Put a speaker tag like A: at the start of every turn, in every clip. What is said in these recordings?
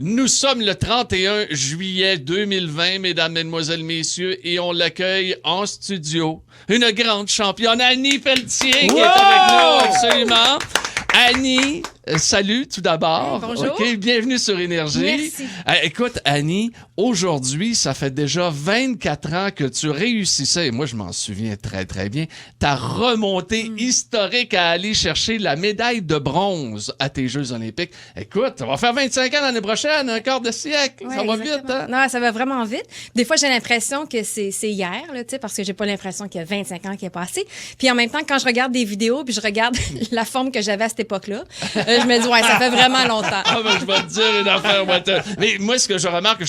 A: Nous sommes le 31 juillet 2020, mesdames, mesdemoiselles, messieurs, et on l'accueille en studio. Une grande championne, Annie Pelletier, qui est avec nous, absolument. Annie, salut tout d'abord.
B: Hey, bonjour.
A: OK, bienvenue sur Énergie.
B: Merci.
A: Écoute, Annie, aujourd'hui, ça fait déjà 24 ans que tu réussissais, et moi je m'en souviens très très bien, ta remontée historique à aller chercher la médaille de bronze à tes Jeux olympiques. Écoute, ça va faire 25 ans l'année prochaine, un quart de siècle.
B: Ouais,
A: ça va
B: exactement.
A: vite, hein?
B: Non, ça va vraiment vite. Des fois, j'ai l'impression que c'est hier, là, parce que j'ai pas l'impression qu'il y a 25 ans qui est passé. Puis en même temps, quand je regarde des vidéos, puis je regarde la forme que j'avais à cette époque-là, je me dis, ouais, ça fait vraiment longtemps.
A: Ah, ben, je vais te dire une affaire. Mais moi, ce que je remarque,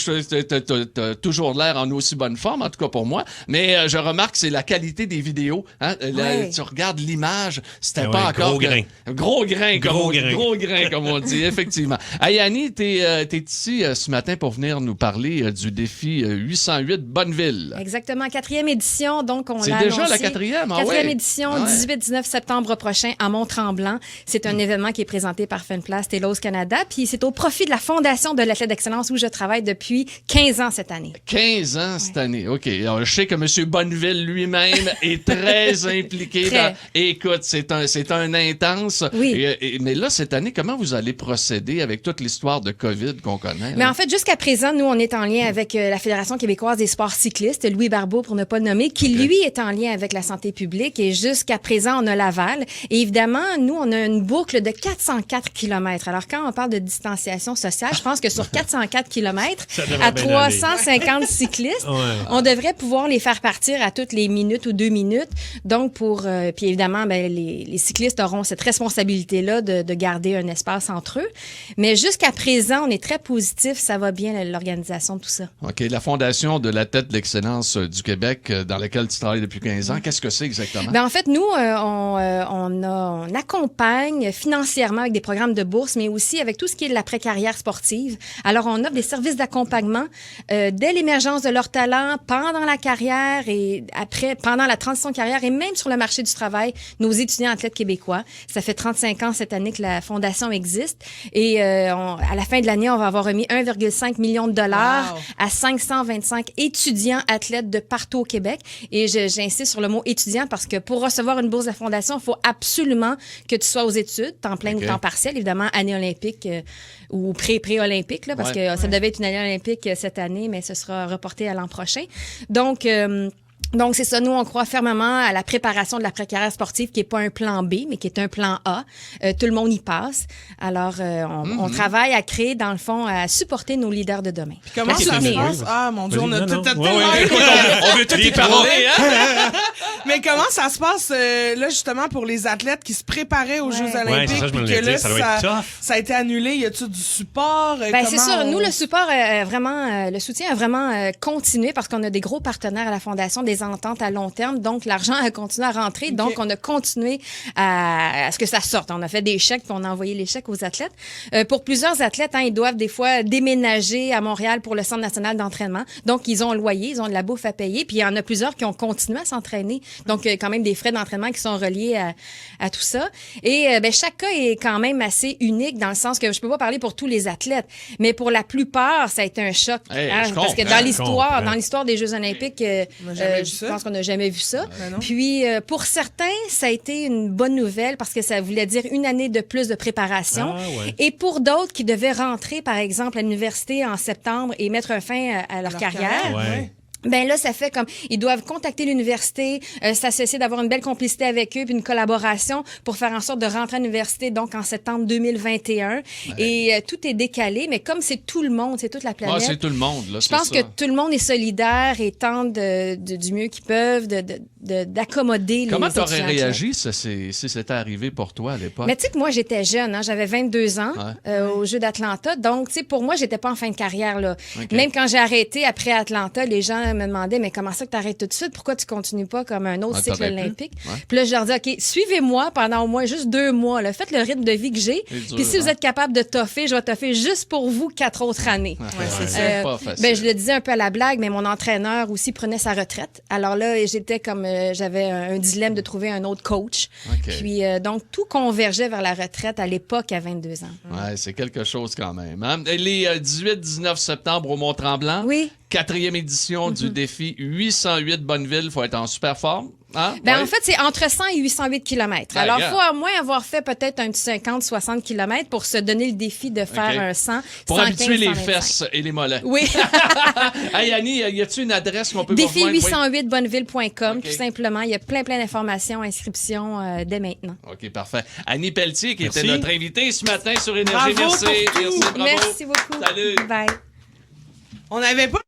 A: t'as toujours l'air en aussi bonne forme, en tout cas pour moi, mais je remarque, c'est la qualité des vidéos. Hein?
B: Ouais.
A: Tu regardes l'image, c'était
C: Ouais,
A: pas encore...
C: gros grain.
A: Gros grain, comme
C: Gros
A: on dit.
C: grain.
A: Gros grain, comme on dit, effectivement. Hey, Annie, t'es ici ce matin pour venir nous parler du défi 808 Bonneville.
B: Exactement. 4e édition, donc on
A: C'est
B: l'a
A: déjà
B: annoncé.
A: la 4e, ah
B: 4e
A: ouais.
B: édition,
A: Ah ouais.
B: 18-19 septembre prochain à Mont-Tremblant. C'est un événement qui est présenté par Funplast et Lowe's Canada, puis c'est au profit de la Fondation de l'athlète d'excellence où je travaille depuis 15 ans cette année.
A: 15 ans cette année. OK. Alors, je sais que M. Bonneville lui-même est très impliqué.
B: Très.
A: Écoute, c'est un intense.
B: Oui.
A: Mais là, cette année, comment vous allez procéder avec toute l'histoire de COVID qu'on connaît?
B: Mais
A: là?
B: en fait, jusqu'à présent, nous, on est en lien avec la Fédération québécoise des sports cyclistes, Louis Barbeau, pour ne pas le nommer, qui, lui, est en lien avec la santé publique. Et jusqu'à présent, on a l'aval. Et évidemment, nous, on a une boucle de 404 km. Alors, quand on parle de distanciation sociale, je pense que sur 404 km,
C: Ça devrait
B: à
C: bien
B: 350 cyclistes,
C: Ouais.
B: on devrait pouvoir les faire partir à toutes les minutes ou 2 minutes. Donc, puis évidemment, ben, les cyclistes auront cette responsabilité-là de garder un espace entre eux. Mais jusqu'à présent, on est très positif. Ça va bien, l'organisation de tout ça.
A: OK. La Fondation de l'athlète de l'excellence du Québec, dans laquelle tu travailles depuis 15 ans, qu'est-ce que c'est exactement?
B: Ben en fait, nous, on accompagne financièrement avec des programmes de bourse, mais aussi avec tout ce qui est de l'après-carrière sportive. Alors, on offre des services d'accompagnement dès l'émergence de leur talent, pendant la carrière et après, pendant la transition de carrière et même sur le marché du travail, nos étudiants athlètes québécois. Ça fait 35 ans cette année que la Fondation existe et à la fin de l'année, on va avoir remis 1,5 million de dollars à 525 étudiants athlètes de partout au Québec. Et j'insiste sur le mot étudiant parce que pour recevoir une bourse de la Fondation, il faut absolument que tu sois aux études, temps plein
A: OK.
B: ou temps partiel, évidemment, année olympique ou pré-olympique, là, parce que ça devait être une année olympique cette année, mais ce sera reporté à l'an prochain. Donc, c'est ça. Nous, on croit fermement à la préparation de l'après-carrière sportive, qui est pas un plan B, mais qui est un plan A. Tout le monde y passe. Alors, on travaille à créer, dans le fond, à supporter nos leaders de demain.
D: Comment ça se
B: soutenir.
D: passe? Ah, mon Dieu, on a
C: Vas-y,
D: tout
C: non, non. Ouais, ouais, écoute,
A: On veut tout y
C: Les
A: parler, hein?
D: Mais comment ça se passe, là, justement, pour les athlètes qui se préparaient aux Jeux
C: Ouais,
D: olympiques?
C: c'est ça, je me
D: puis
C: l'ai
D: que là,
C: dit, ça doit être tough.
D: ça a été annulé. Y a-tu du support?
B: Ben, c'est sûr. Nous, le support, le soutien a vraiment continué parce qu'on a des gros partenaires à la Fondation, des ententes à long terme. Donc, l'argent a continué à rentrer.
D: OK.
B: Donc, on a continué à ce que ça sorte. On a fait des chèques puis on a envoyé les chèques aux athlètes. Pour plusieurs athlètes, ils doivent des fois déménager à Montréal pour le Centre national d'entraînement. Donc, ils ont un loyer, ils ont de la bouffe à payer. Puis, il y en a plusieurs qui ont continué à s'entraîner. Donc, quand même des frais d'entraînement qui sont reliés à tout ça. Et chaque cas est quand même assez unique dans le sens que je peux pas parler pour tous les athlètes, mais pour la plupart, ça a été un choc.
A: Hey, je
B: parce que
A: comprends,
B: dans l'histoire des Jeux olympiques,
D: On n'a jamais vu
B: je
D: ça.
B: pense qu'on n'a jamais vu ça.
D: Ben non.
B: Puis, pour certains, ça a été une bonne nouvelle parce que ça voulait dire une année de plus de préparation.
C: Ah, ouais.
B: Et pour d'autres qui devaient rentrer, par exemple, à l'université en septembre et mettre un fin à leur carrière,
C: Ouais.
B: ben là, ça fait comme ils doivent contacter l'université, s'associer, d'avoir une belle complicité avec eux, puis une collaboration pour faire en sorte de rentrer à l'université donc en septembre 2021. Et tout est décalé, mais comme c'est tout le monde, c'est toute la planète.
A: Ah, c'est tout le monde, là.
B: Je pense que tout le monde est solidaire et tente du mieux qu'ils peuvent d'accommoder les
A: Comment
B: étudiants.
A: t'aurais réagi si c'était arrivé pour toi à l'époque?
B: Mais tu sais que moi, j'étais jeune, hein, j'avais 22 ans aux Jeux d'Atlanta. Donc, tu sais, pour moi, j'étais pas en fin de carrière. Là.
A: OK.
B: Même quand j'ai arrêté après Atlanta, les gens ils me demandaient, mais comment ça que tu arrêtes tout de suite? Pourquoi tu continues pas comme un autre cycle
A: t'aurais pu.
B: olympique?
A: Ouais.
B: Puis là, je leur dis, OK, suivez-moi pendant au moins juste 2 mois. Là. Faites le rythme de vie que j'ai.
A: C'est dur,
B: Puis si vous
A: hein?
B: êtes capable de toffer, je vais toffer juste pour vous 4 autres années.
A: C'est pas facile.
B: Ben, je le disais un peu à la blague, mais mon entraîneur aussi prenait sa retraite. Alors là, j'étais comme, j'avais un dilemme de trouver un autre coach.
A: OK.
B: Puis donc, tout convergeait vers la retraite à l'époque à 22 ans.
A: Ouais, c'est quelque chose quand même. Hein? Et les 18-19 septembre au Mont-Tremblant,
B: Oui.
A: 4e édition du défi 808 Bonneville. Faut être en super forme. Hein?
B: Ben,
A: Ouais.
B: en fait, c'est entre 100 et 808 km.
A: Ben,
B: Alors, il
A: regarde.
B: faut au moins avoir fait peut-être un petit 50-60 km pour se donner le défi de faire
A: OK.
B: un 100.
A: Pour
B: 115,
A: habituer les
B: 125.
A: fesses et les mollets.
B: Oui.
A: Hey Annie, y a-tu une adresse qu'on peut vous rejoindre? Oui.
B: Défi808bonneville.com,
A: OK.
B: tout simplement. Il y a plein d'informations, inscriptions dès maintenant.
A: OK, parfait. Annie Pelletier, qui
C: Merci.
A: était notre invitée ce matin sur Énergie.
D: Bravo
A: Merci.
D: pour tout.
A: Merci, bravo.
B: Merci beaucoup.
A: Salut.
B: Bye.
D: On n'avait pas